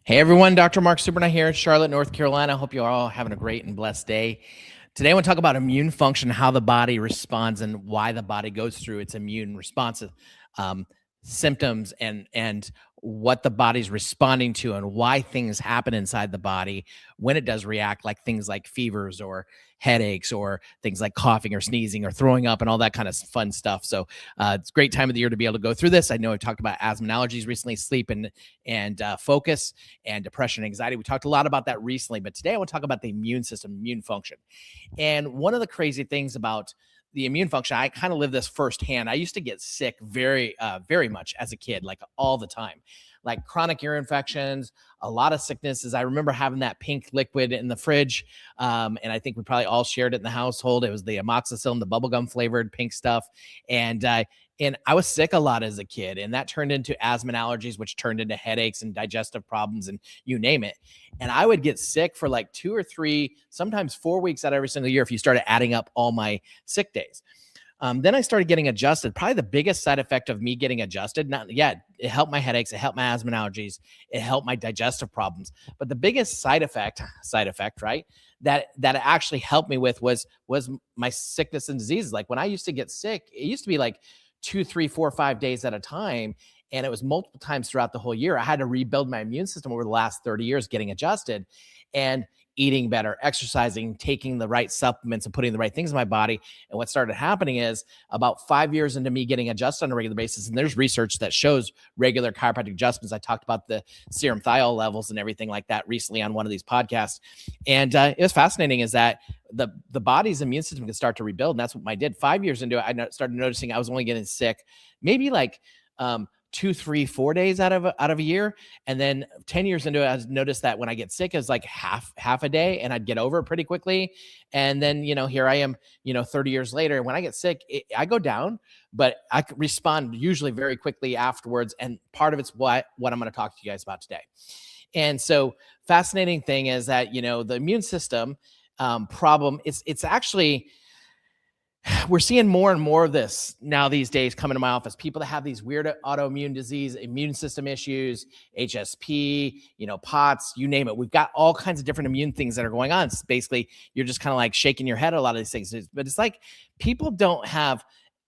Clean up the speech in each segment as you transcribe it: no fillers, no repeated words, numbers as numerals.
Hey everyone, Dr. Mark Superna here in Charlotte, North Carolina. Hope you're all having a great and blessed day. Today I want to talk about immune function, how the body responds, and why the body goes through its immune responsive symptoms and what the body's responding to and why things happen inside the body when it does react, like things like fevers or headaches or things like coughing or sneezing or throwing up and all that kind of fun stuff. So it's a great time of the year to be able to go through this. I know I talked about asthma and allergies recently, sleep and focus and depression and anxiety. We talked a lot about that recently, but today I want to talk about the immune system, immune function. And one of the crazy things about the immune function, I kind of live this firsthand. I used to get sick very much as a kid, like all the time, like chronic ear infections, a lot of sicknesses. I remember having that pink liquid in the fridge. And I think we probably all shared it in the household. It was the amoxicillin, the bubblegum flavored pink stuff. And I was sick a lot as a kid, and that turned into asthma and allergies, which turned into headaches and digestive problems and you name it. And I would get sick for like 2 or 3, sometimes 4 weeks out of every single year if you started adding up all my sick days. Then I started getting adjusted. Probably the biggest side effect of me getting adjusted, it helped my headaches, it helped my asthma and allergies, it helped my digestive problems. But the biggest side effect, right, that it actually helped me with was my sickness and diseases. Like when I used to get sick, it used to be like 2, 3, 4, 5 days at a time. And it was multiple times throughout the whole year. I had to rebuild my immune system over the last 30 years, getting adjusted and eating better, exercising, taking the right supplements and putting the right things in my body. And what started happening is about 5 years into me getting adjusted on a regular basis, and there's research that shows regular chiropractic adjustments. I talked about the serum thiol levels and everything like that recently on one of these podcasts. And it was fascinating is that the body's immune system can start to rebuild. And that's what I did. 5 years into it, I started noticing I was only getting sick maybe like 2, 3, 4 days out of a year. And then 10 years into it, I noticed that when I get sick, it's like half a day, and I'd get over it pretty quickly. And then, here I am, 30 years later. And when I get sick, I go down, but I respond usually very quickly afterwards. And part of it's what I'm going to talk to you guys about today. And so fascinating thing is that, the immune system problem, it's actually, we're seeing more and more of this now these days coming to my office. People that have these weird autoimmune disease, immune system issues, HSP, POTS, you name it. We've got all kinds of different immune things that are going on. It's basically, you're just kind of like shaking your head at a lot of these things. But it's like people don't have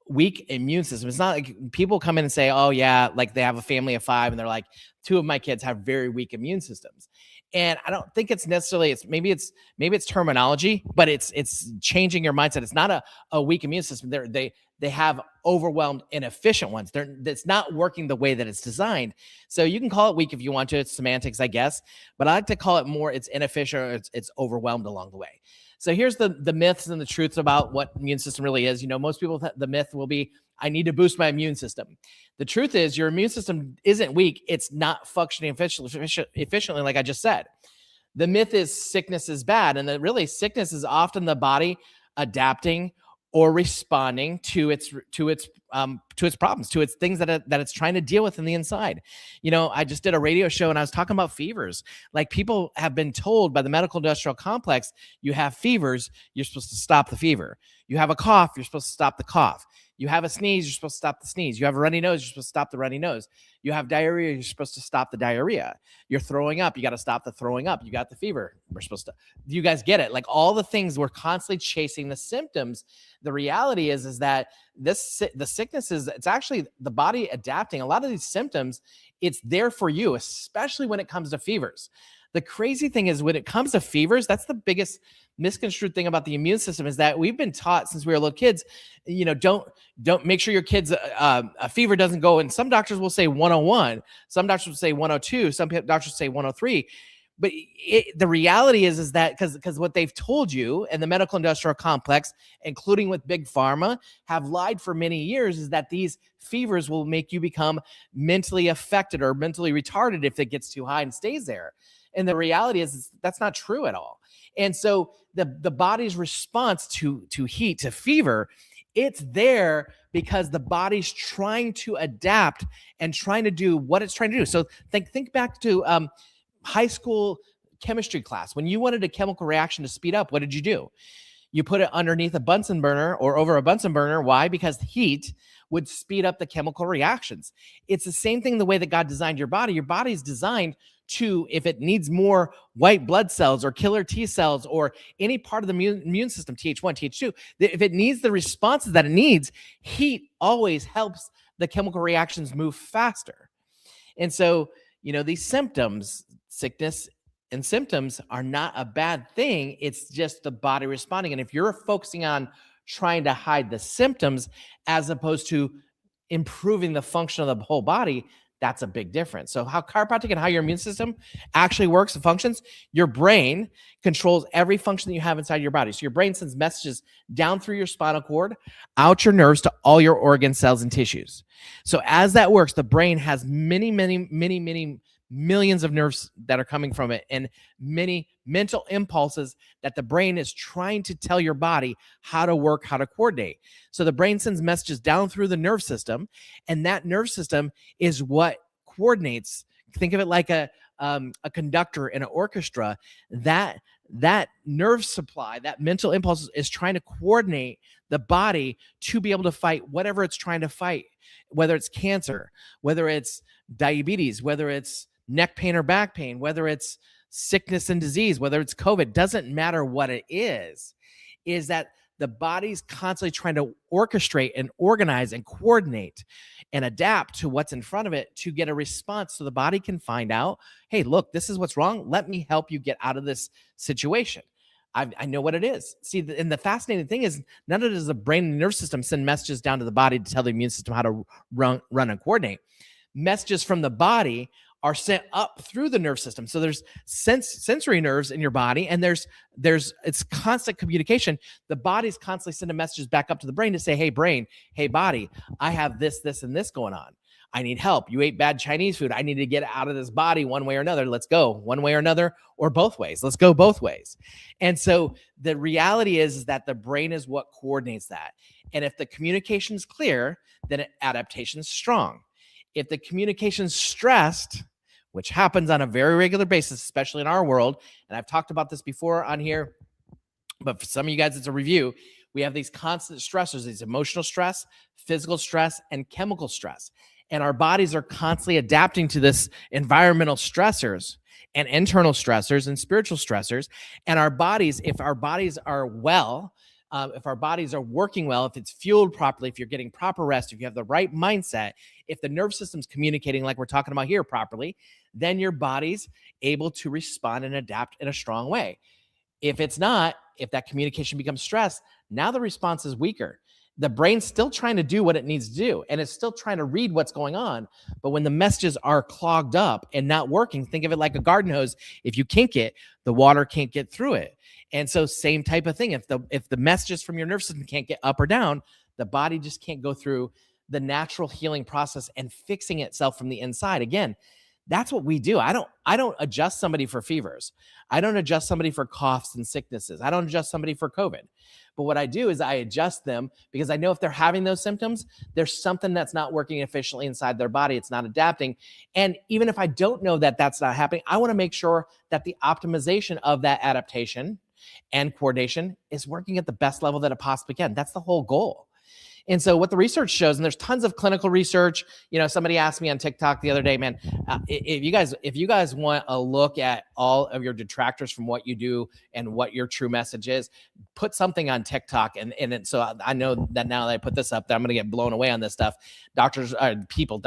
weak immune system. It's not like people come in and say, oh yeah, like they have a family of 5 and they're like, 2 of my kids have very weak immune systems. And I don't think it's necessarily, maybe it's terminology, but it's changing your mindset. It's not a weak immune system. They have overwhelmed inefficient ones. That's not working the way that it's designed. So you can call it weak if you want to. It's semantics, I guess. But I like to call it more, it's inefficient or it's overwhelmed along the way. So here's the myths and the truths about what immune system really is. Most people, the myth will be, I need to boost my immune system. The truth is your immune system isn't weak. It's not functioning efficiently, like I just said. The myth is sickness is bad. And that really sickness is often the body adapting or responding to its problems, to its things that it's trying to deal with in the inside. I just did a radio show and I was talking about fevers. Like people have been told by the medical industrial complex, you have fevers, you're supposed to stop the fever. You have a cough, you're supposed to stop the cough. You have a sneeze, you're supposed to stop the sneeze. You have a runny nose, you're supposed to stop the runny nose. You have diarrhea, you're supposed to stop the diarrhea. You're throwing up, you got to stop the throwing up. You got the fever, we're supposed to. You guys get it? Like all the things, we're constantly chasing the symptoms. The reality is that the sickness is, it's actually the body adapting. A lot of these symptoms, it's there for you, especially when it comes to fevers. The crazy thing is when it comes to fevers, that's the biggest misconstrued thing about the immune system is that we've been taught since we were little kids, don't make sure your kids, a fever doesn't go. And some doctors will say 101, some doctors will say 102, some doctors say 103. But the reality is that because what they've told you and the medical industrial complex, including with big pharma, have lied for many years, is that these fevers will make you become mentally affected or mentally retarded if it gets too high and stays there. And the reality is that's not true at all. And so the body's response to heat, to fever, it's there because the body's trying to adapt and trying to do what it's trying to do. So think back to high school chemistry class. When you wanted a chemical reaction to speed up, what did you do? You put it underneath a Bunsen burner or over a Bunsen burner. Why? Because heat would speed up the chemical reactions. It's the same thing the way that God designed your body. Your body is designed to if it needs more white blood cells or killer T cells or any part of the immune system, Th1, Th2, if it needs the responses that it needs, heat always helps the chemical reactions move faster. And so, these symptoms, sickness and symptoms, are not a bad thing. It's just the body responding. And if you're focusing on trying to hide the symptoms as opposed to improving the function of the whole body, that's a big difference. So how chiropractic and how your immune system actually works and functions, your brain controls every function that you have inside your body. So your brain sends messages down through your spinal cord, out your nerves to all your organ cells and tissues. So as that works, the brain has many, many, many, many millions of nerves that are coming from it and many mental impulses that the brain is trying to tell your body how to work, how to coordinate. So the brain sends messages down through the nerve system, and that nerve system is what coordinates. Think of it like a conductor in an orchestra. That nerve supply, that mental impulse is trying to coordinate the body to be able to fight whatever it's trying to fight, whether it's cancer, whether it's diabetes, whether it's neck pain or back pain, whether it's sickness and disease, whether it's COVID, doesn't matter what it is that the body's constantly trying to orchestrate and organize and coordinate and adapt to what's in front of it to get a response so the body can find out, hey, look, this is what's wrong. Let me help you get out of this situation. I know what it is. See, and the fascinating thing is none of it is the brain and nerve system send messages down to the body to tell the immune system how to run and coordinate. Messages from the body are sent up through the nerve system. So there's sensory nerves in your body, and it's constant communication. The body's constantly sending messages back up to the brain to say, hey, brain, hey, body, I have this, and this going on. I need help. You ate bad Chinese food. I need to get out of this body one way or another. Let's go one way or another, or both ways. Let's go both ways. And so the reality is that the brain is what coordinates that. And if the communication is clear, then adaptation is strong. If the communication is stressed, which happens on a very regular basis, especially in our world, and I've talked about this before on here, but for some of you guys, it's a review. We have these constant stressors, these emotional stress, physical stress, and chemical stress. And our bodies are constantly adapting to this environmental stressors and internal stressors and spiritual stressors. And our bodies, if our bodies are well, if our bodies are working well, if it's fueled properly, if you're getting proper rest, if you have the right mindset, if the nerve system's communicating like we're talking about here properly, then your body's able to respond and adapt in a strong way. If it's not, if that communication becomes stressed, now the response is weaker. The brain's still trying to do what it needs to do, and it's still trying to read what's going on. But when the messages are clogged up and not working, think of it like a garden hose. If you kink it, the water can't get through it. And so same type of thing. If the messages from your nervous system can't get up or down, the body just can't go through the natural healing process and fixing itself from the inside. Again, that's what we do. I don't adjust somebody for fevers. I don't adjust somebody for coughs and sicknesses. I don't adjust somebody for COVID. But what I do is I adjust them because I know if they're having those symptoms, there's something that's not working efficiently inside their body. It's not adapting. And even if I don't know that that's not happening, I want to make sure that the optimization of that adaptation and coordination is working at the best level that it possibly can. That's the whole goal. And so what the research shows, and there's tons of clinical research, somebody asked me on TikTok the other day, man, if you guys want a look at all of your detractors from what you do and what your true message is, put something on TikTok. And so I know that now that I put this up, that I'm going to get blown away on this stuff. People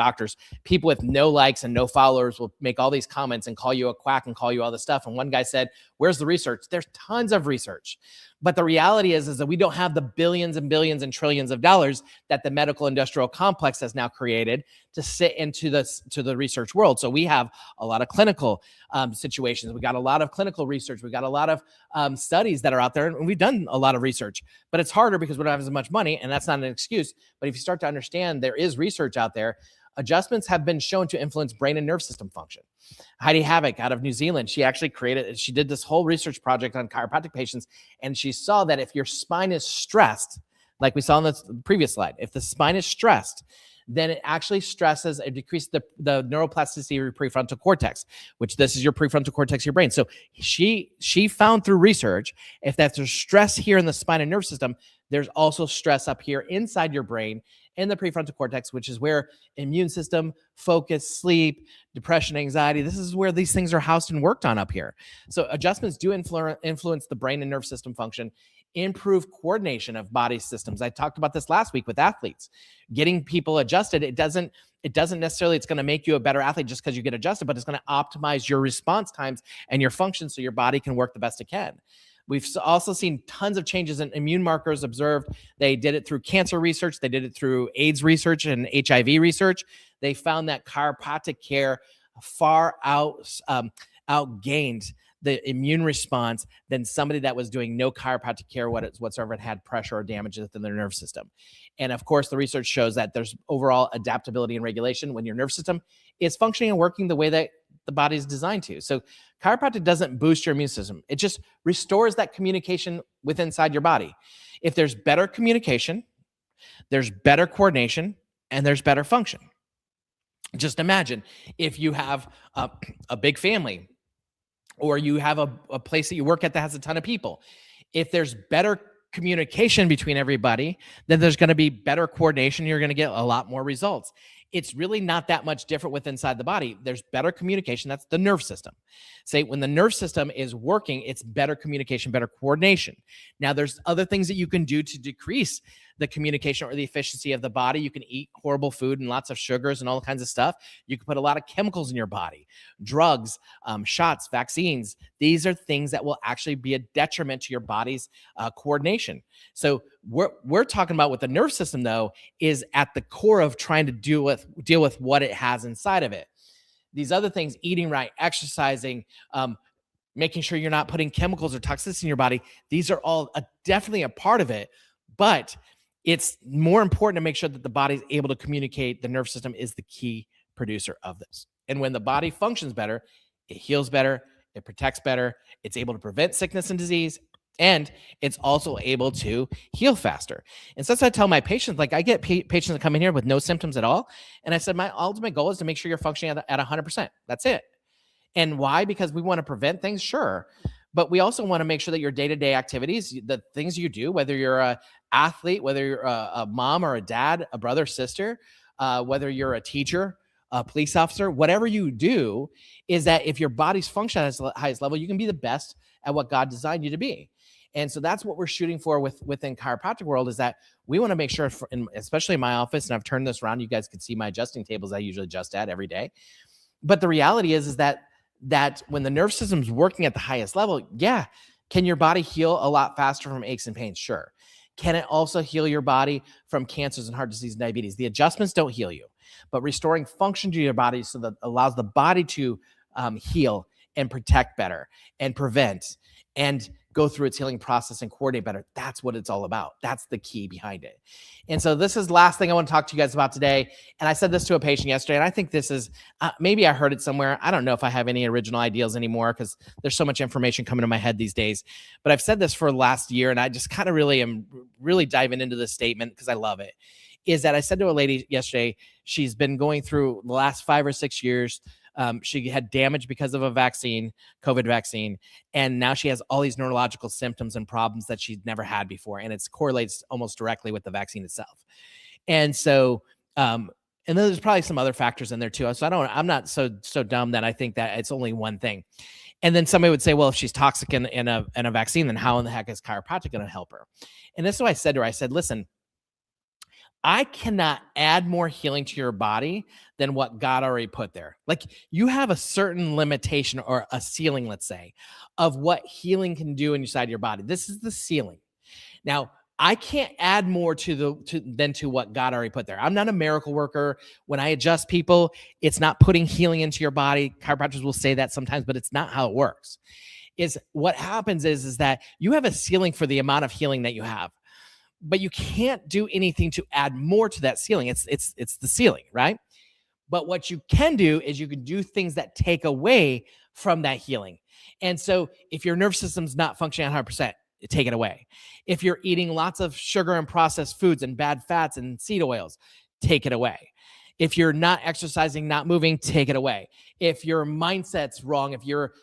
with no likes and no followers will make all these comments and call you a quack and call you all this stuff. And one guy said, where's the research? There's tons of research. But the reality is that we don't have the billions and billions and trillions of dollars that the medical industrial complex has now created to sit into the research world. So we have a lot of clinical situations. We got a lot of clinical research. We got a lot of studies that are out there, and we've done a lot of research. But it's harder because we don't have as much money, and that's not an excuse. But if you start to understand there is research out there, adjustments have been shown to influence brain and nerve system function. Heidi Havoc out of New Zealand, she did this whole research project on chiropractic patients, and she saw that if your spine is stressed, like we saw on the previous slide, if the spine is stressed, then it actually it decreases the neuroplasticity of your prefrontal cortex, which this is your prefrontal cortex of your brain. So she found through research, if there's stress here in the spine and nerve system, there's also stress up here inside your brain, and the prefrontal cortex, which is where immune system, focus, sleep, depression, anxiety, this is where these things are housed and worked on up here. So adjustments do influence the brain and nerve system function, improve coordination of body systems. I talked about this last week with athletes. Getting people adjusted, it doesn't necessarily, it's going to make you a better athlete just because you get adjusted, but it's going to optimize your response times and your function so your body can work the best it can. We've also seen tons of changes in immune markers observed. They did it through cancer research. They did it through AIDS research and HIV research. They found that chiropractic care far outgained the immune response than somebody that was doing no chiropractic care whatsoever and had pressure or damage within their nerve system. And of course, the research shows that there's overall adaptability and regulation when your nerve system is functioning and working the way that the body is designed to. So chiropractic doesn't boost your immune system. It just restores that communication with inside your body. If there's better communication, there's better coordination, and there's better function. Just imagine if you have a big family, or you have a place that you work at that has a ton of people. If there's better communication between everybody, then there's going to be better coordination. You're going to get a lot more results. It's really not that much different with inside the body. There's better communication. That's the nerve system. Say when the nerve system is working, it's better communication, better coordination. Now, there's other things that you can do to decrease the communication or the efficiency of the body. You can eat horrible food and lots of sugars and all kinds of stuff. You can put a lot of chemicals in your body, drugs, shots, vaccines. These are things that will actually be a detriment to your body's coordination. So we're talking about with the nerve system, though, is at the core of trying to deal with what it has inside of it. These other things, eating right, exercising, making sure you're not putting chemicals or toxicity in your body, these are all definitely a part of it. But it's more important to make sure that the body's able to communicate. The nerve system is the key producer of this. And when the body functions better, it heals better, it protects better, it's able to prevent sickness and disease, and it's also able to heal faster. And so that's what I tell my patients. Like I get patients that come in here with no symptoms at all. And I said, my ultimate goal is to make sure you're functioning at 100%. That's it. And why? Because we want to prevent things, sure. But we also want to make sure that your day-to-day activities, the things you do, whether you're an athlete, whether you're a mom or a dad, a brother, sister, whether you're a teacher, a police officer, whatever you do, is that if your body's functioning at the highest level, you can be the best at what God designed you to be. And so that's what we're shooting for within chiropractic world, is that we want to make sure, especially in my office, and I've turned this around, you guys can see my adjusting tables I usually adjust at every day. But the reality is that when the nerve system's working at the highest level, yeah, can your body heal a lot faster from aches and pains? Sure. Can it also heal your body from cancers and heart disease and diabetes? The adjustments don't heal you, but restoring function to your body so that allows the body to heal and protect better and prevent and go through its healing process and coordinate better. That's what it's all about. That's the key behind it. And so this is the last thing I want to talk to you guys about today. And I said this to a patient yesterday, and I think this is, maybe I heard it somewhere. I don't know if I have any original ideas anymore because there's so much information coming to my head these days. But I've said this for last year, and I just kind of really am diving into this statement because I love it, is that I said to a lady yesterday, she's been going through the last 5 or 6 years. She had damage because of a vaccine, COVID vaccine, and now she has all these neurological symptoms and problems that she'd never had before, and it correlates almost directly with the vaccine itself. And so, and then there's probably some other factors in there too. So I'm not so dumb that I think that it's only one thing. And then somebody would say, well, if she's toxic in a vaccine, then how in the heck is chiropractic going to help her? And this is what I said to her. I said, listen, I cannot add more healing to your body than what God already put there. Like you have a certain limitation or a ceiling, let's say, of what healing can do inside your body. This is the ceiling. Now, I can't add more than what God already put there. I'm not a miracle worker. When I adjust people, it's not putting healing into your body. Chiropractors will say that sometimes, but it's not how it works. Is what happens is that you have a ceiling for the amount of healing that you have, but you can't do anything to add more to that ceiling. It's the ceiling, right? But what you can do is you can do things that take away from that healing. And so if your nerve system's not functioning 100%, take it away. If you're eating lots of sugar and processed foods and bad fats and seed oils, take it away. If you're not exercising, not moving, take it away. If your mindset's wrong, if you're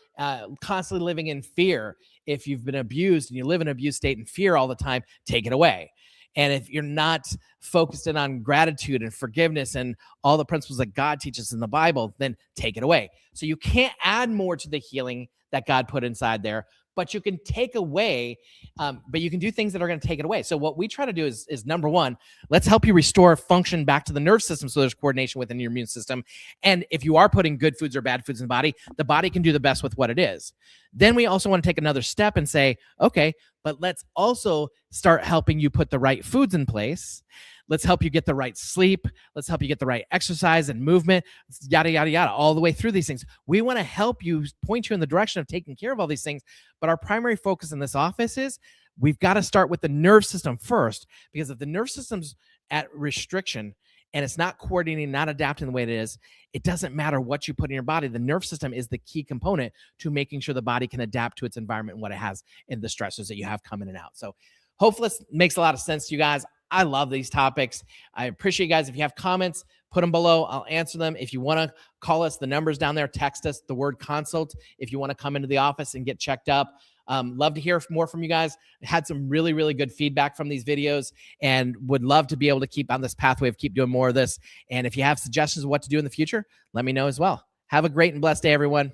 constantly living in fear, if you've been abused and you live in an abused state in fear all the time, take it away. And if you're not focused in on gratitude and forgiveness and all the principles that God teaches in the Bible, then take it away. So you can't add more to the healing that God put inside there, but you can take away, but you can do things that are going to take it away. So what we try to do is number one, let's help you restore function back to the nerve system so there's coordination within your immune system. And if you are putting good foods or bad foods in the body can do the best with what it is. Then we also want to take another step and say, okay, but let's also start helping you put the right foods in place. Let's help you get the right sleep. Let's help you get the right exercise and movement, yada, yada, yada, all the way through these things. We want to help you, point you in the direction of taking care of all these things. But our primary focus in this office is we've got to start with the nerve system first, because if the nerve system's at restriction and it's not coordinating, not adapting the way it is, it doesn't matter what you put in your body. The nerve system is the key component to making sure the body can adapt to its environment and what it has in the stressors that you have coming in and out. So hopefully this makes a lot of sense to you guys. I love these topics. I appreciate you guys. If you have comments, put them below. I'll answer them. If you want to call us, the number's down there. Text us the word consult if you want to come into the office and get checked up. Love to hear more from you guys. Had some really, really good feedback from these videos and would love to be able to keep on this pathway of keep doing more of this. And if you have suggestions of what to do in the future, let me know as well. Have a great and blessed day, everyone.